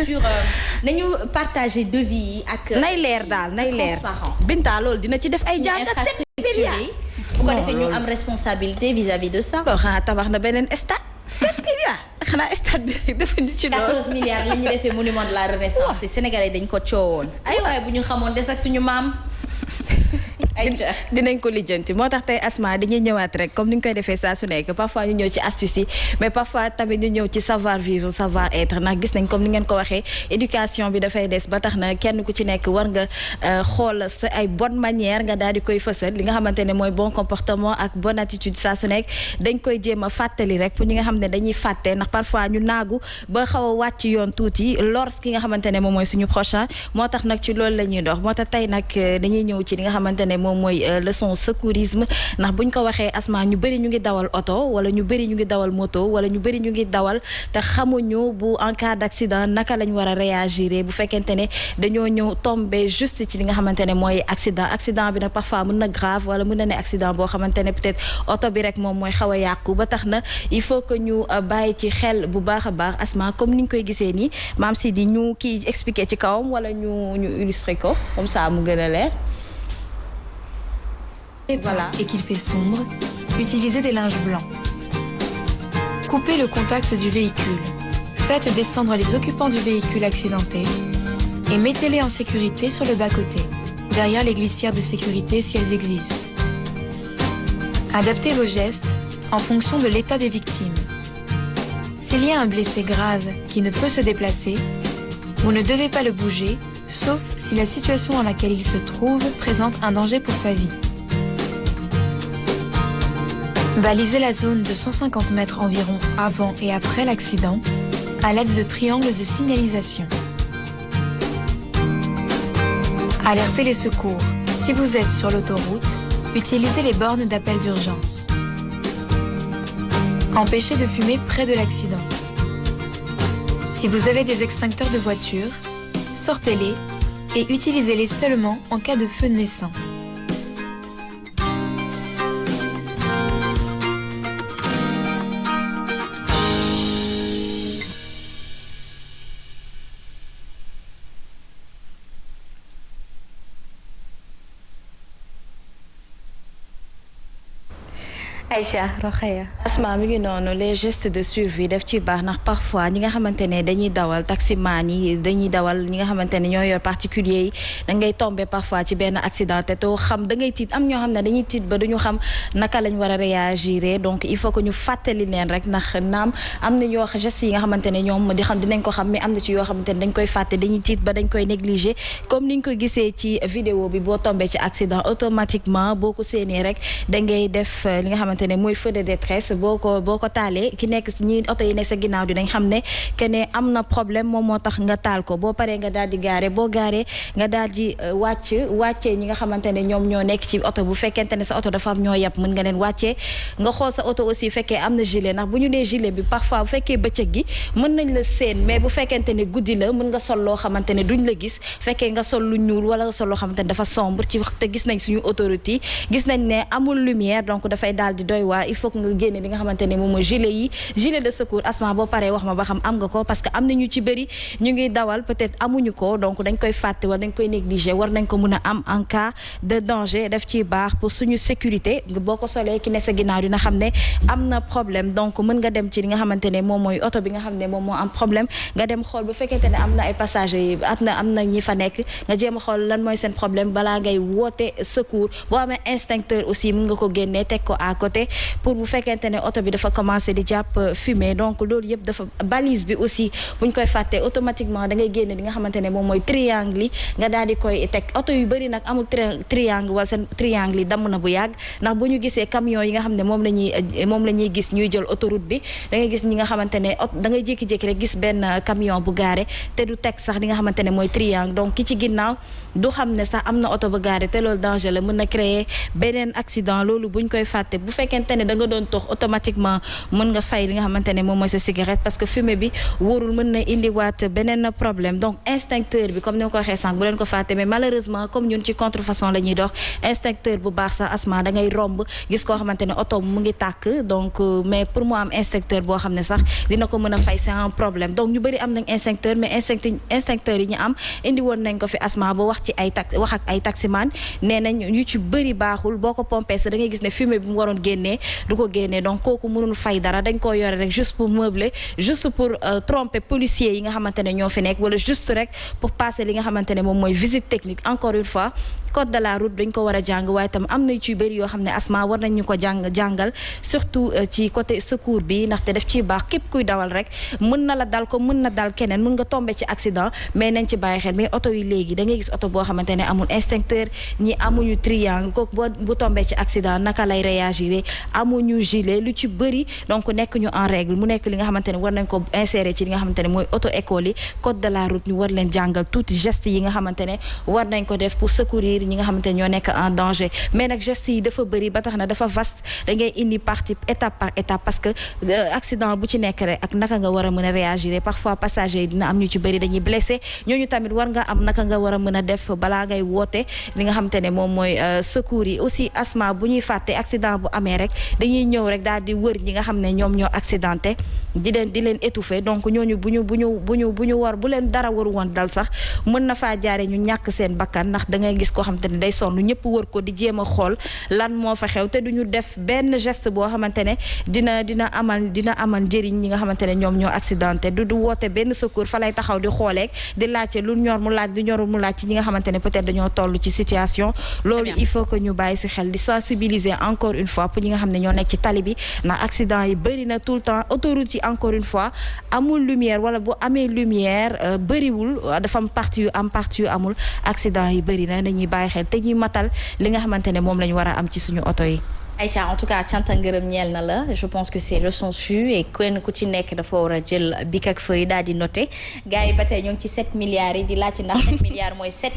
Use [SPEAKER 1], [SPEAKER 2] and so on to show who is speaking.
[SPEAKER 1] sur nañu partager devis yi ak.
[SPEAKER 2] nay leer daal nay leer Binta loolu dina ci def ay jàngat.
[SPEAKER 1] bu ko defee ñu am responsabilité vis-à-vis de ça.
[SPEAKER 2] xanaa tabax na beneen stade. 7 milliards xanaa stade bi rek dafa nit ci loolu.
[SPEAKER 1] 14 milliards li ñu defee monument de la renaissance te Sénégalais dañ ko coowoon. ay waaye bu ñu xamoon des ak suñu maam.
[SPEAKER 2] dinañ ko lijjanti moo tax tey Asma dañuy ñëwaat rek comme ni ñu koy defee saa su nekk parfois ñu ñëw ci astuce yi mais parfois tamit ñu ñëw ci savoir vivre savoir être ndax gis nañ comme ni ngeen ko waxee éducation bi dafay des ba tax na kenn ku ci nekk war nga xool sa ay bonne manière nga daal di koy fësal li nga xamante ne mooy bon comportement ak bonne attitude saa su nekk dañ koy jéem a fàttali rek pour ñi nga xam ne dañuy fàtte ndax parfois ñu naagu ba xaw a wàcc yoon tuuti lor ki nga xamante ne moom mooy suñu prochain moo tax nag ci loolu la ñuy dox moo tax tey nag dañuy ñëw ci li nga xamante ne moom mooy leçon secourisme ndax buñ ko waxee Asma ñu bëri ñu ngi dawal oto wala ñu bëri ñu ngi dawal moto wala ñu bëri ñu ngi dawal te xamuñu bu en cas d'accident naka lañ war a réagir bu fekkente ne dañoo ñëw tombé juste ci li nga xamante ne mooy accident bi nag parfois mën na grave wala mën na ne accident boo xamante ne peut-être oto bi rek moom mooy xaw a yàqu ba tax na il faut que ñu bàyyi ci xel bu baax a baax Asma comme ni ñu koy gisee nii maam si di ñu kii expliquer ci kawam wala ñu illustrer ko comme ça mu gën a leer.
[SPEAKER 3] Voilà. Et qu'il fait sombre, utilisez des linges blancs. Coupez le contact du véhicule. Faites descendre les occupants du véhicule accidenté et mettez-les en sécurité sur le bas-côté, derrière les glissières de sécurité si elles existent. Adaptez vos gestes en fonction de l'état des victimes. S'il y a un blessé grave qui ne peut se déplacer, vous ne devez pas le bouger, sauf si la situation dans laquelle il se trouve présente un danger pour sa vie. Balisez la zone de 150 mètres environ avant et après l'accident à l'aide de triangles de signalisation. Alertez les secours. Si vous êtes sur l'autoroute, utilisez les bornes d'appel d'urgence. Empêchez de fumer près de l'accident. Si vous avez des extincteurs de voiture, sortez-les et utilisez-les seulement en cas de feu naissant.
[SPEAKER 2] Aïcha Rokhaya Asma mi ngi noonu les gestes de survie def ci baax ndax parfois ñi nga xamante ne dañuy dawal taximan yi dañuy dawal ñi nga xamante ne ñoo yor particulier yi da ngay tomber parfois ci benn accident te too xam da ngay tiit am ñoo xam ne dañuy tiit ba duñu xam naka lañ war a réagir donc il faut que ñu fàttali leen rek ndax naam am na yoo gestes yi nga xamante ne ñoom di xam dinañ ko xam mais am na ci yoo xamante ne dañ koy fàtte dañuy tiit ba dañ koy négliger comme niñ ko gisee ci vidéo bi boo tombé ci accident automatiquement boo ko séenee rek da ngay def li nga xamante ne mooy feu de détresse boo ko taalee ki nekk ñi oto yi nekk sa ginnaaw dinañ xam ne que ne am na problème moom moo tax nga taal ko boo paree nga daal di gaare boo gaaree nga daal di wàccee ñi nga xamante ne ñoom ñoo nekk ci oto bu fekkente ne sa oto dafa am ñoo yàpp mën nga leen wàccee nga xool sa oto aussi fekkee am na gilet ndax bu ñu nee gilet bi parfois bu fekkee bëccëg gi mën nañ la seen mais bu fekkente ne guddi la mën nga sol loo xamante ne duñ la gis fekkee nga sol lu ñuul wala nga sol loo xamante ne dafa sombre ci te gis nañ suñu autorité yi gis nañ ne amul lumière donc dafay daal di doy waar il faut que nga génne li nga xamante ne moom mooy gilet de secours Asma boo paree wax ma ba xam am nga ko parce que am na ñu ci bëri ñu ngi dawal peut-être amuñu ko donc dañ koy fàtte wala dañ koy négliger war nañ ko mën a am en cas de danger def ci baax pour suñu sécurité boo ko solee ki ne sa ginnaaw dina xam ne am na problème donc mën nga dem ci li nga xamante ne moom mooy oto bi nga xam ne moom moo am problème nga dem xool bu fekkente ne am na ay passagers yi am na ñi fa nekk nga jéem a xool lan mooy seen problème balaa ngay woote secours boo amee extincteur aussi mën nga ko génnee teg ko à côté pour bu fekkente ne oto bi dafa commencé di jàpp fumée donc loolu yëpp dafa balise bi aussi buñ koy fàtte automatiquement da ngay génne li nga xamante ne moom mooy triangle yi nga daal di koy teg oto yu bëri nag amul triangle wala seen triangle yi damm na bu yàgg ndax bu ñu gisee camion yi nga xam ne moom la ñuy gis ñuy jël autoroute bi da ngay gis ñi nga xamante ne da ngay jékki-jékki rek gis benn camion bu gaare te du teg sax li nga xamante ne mooy triangle donc ki ci ginnaaw du xam ne sax am na oto bu gaare te loolu danger la mën na créer beneen accident loolu buñ koy fàtte bu fekkente ne da nga doon tox automatiquement mën nga fay li nga xamante ne moom mooy sa cigarette parce que fumée bi wóorul mën na indiwaat beneen problème donc instincteur bi comme ni ma ko waxee sànq bu leen ko fàtte mais malheureusement comme ñun ci contrefaçon la ñuy dox instincteur bu baax sax Asma da ngay romb gis koo xamante ne oto mu ngi tàkk donc mais pour mu am instincteur boo xam ne sax dina ko mën a fay c'est un problème donc ñu bëri am nañ instincteur mais instincteur yi ñu am indi woon nañ ko fi Asma ba wax ci ay wax ak ay taximan nee nañ yu ci bëri baaxul boo ko pompé sa da ngay gis ne fumée bi mu waroon génnee du ko génnee donc kooku mënul fay dara dañ koo yore rek juste pour meubler juste pour tromper policiers yi nga xamante ne ñoo fi nekk wala juste rek pour passer li nga xamante ne moom mooy visite technique encore une fois code de la route dañ ko war a jàng waaye tam am na ci bëri yoo xam ne Asma war nañ ñu ko jàngal surtout ci côté secours bi ndaxte def ciy baax képp kuy dawal rek mën na la dal ko mën na dal keneen mën nga tomber ci accident mais nañ ci bàyyi xel mais oto yi léegi da ngay gis oto boo xamante ne amul instincteur ñi amuñu triangle kooku bu tombee ci accident naka lay réagir amuñu gilet lu ci bëri donc nekk ñu en règle mu nekk li nga xamante ne war nañ ko insérer ci li nga xamante ne mooy auto école yi code de la route ñu war leen jàngal tuuti gestes yi nga xamante ne war nañ ko def pour secourir ñi nga xamante ne ñoo nekk en danger mais nag gestes yi dafa bëri ba tax na dafa vaste da ngay indi partie étape par étape parce que accident bu ci nekk rek ak naka nga war a mën a réagir parfois passager yi dina am ñu ci bëri dañuy blessé ñooñu tamit war nga am naka nga war a mën a def balaa ngay woote li nga xamante ne moom mooy secours yi aussi Asma bu ñuy fàtte accident bu amee rek dañuy ñëw rek daal di wër ñi nga xam ne ñoom ñoo accidenté di leen étouffer donc ñooñu bu ñu war bu leen dara waru woon dal sax mën na faa jaare ñu ñàkk seen bakkan ndax da ngay gis koo xamante ne day sonn ñëpp wër ko di jéem a xool lan moo fa xew te duñu def benn geste boo xamante ne dina amal njëriñ ñi nga xamante ne ñoom ñoo accidenté du woote benn secours fa lay taxaw di xooleeg di laajte lu ñor mu laaj du ñorul mu laaj ci ñi nga xamante ne peut-être dañoo toll ci situation loolu il faut que ñu bàyyi ci xel di sensibiliser encore une fois pour ñi nga xam ne ñoo nekk ci tali bi ndax accident yi bëri na tout le temps autoroute yi encore une fois amul lumière wala bu amee lumière bëriwul dafa am partie yu amul accident yi bëri na nañuy bàyyi xel te ñuy matal li nga xamante ne moom la ñu war a am ci suñu oto yi.
[SPEAKER 1] Aïcha en tout cas cant ak ngërëm ñeel na la je pense que c'est leçon su et kenn ku ci nekk dafa war a jël bic ak feuille daal di noter gars yi ba tey ñoo ngi ci 7 milliards yi di laaj ndax 7 milliards mooy 7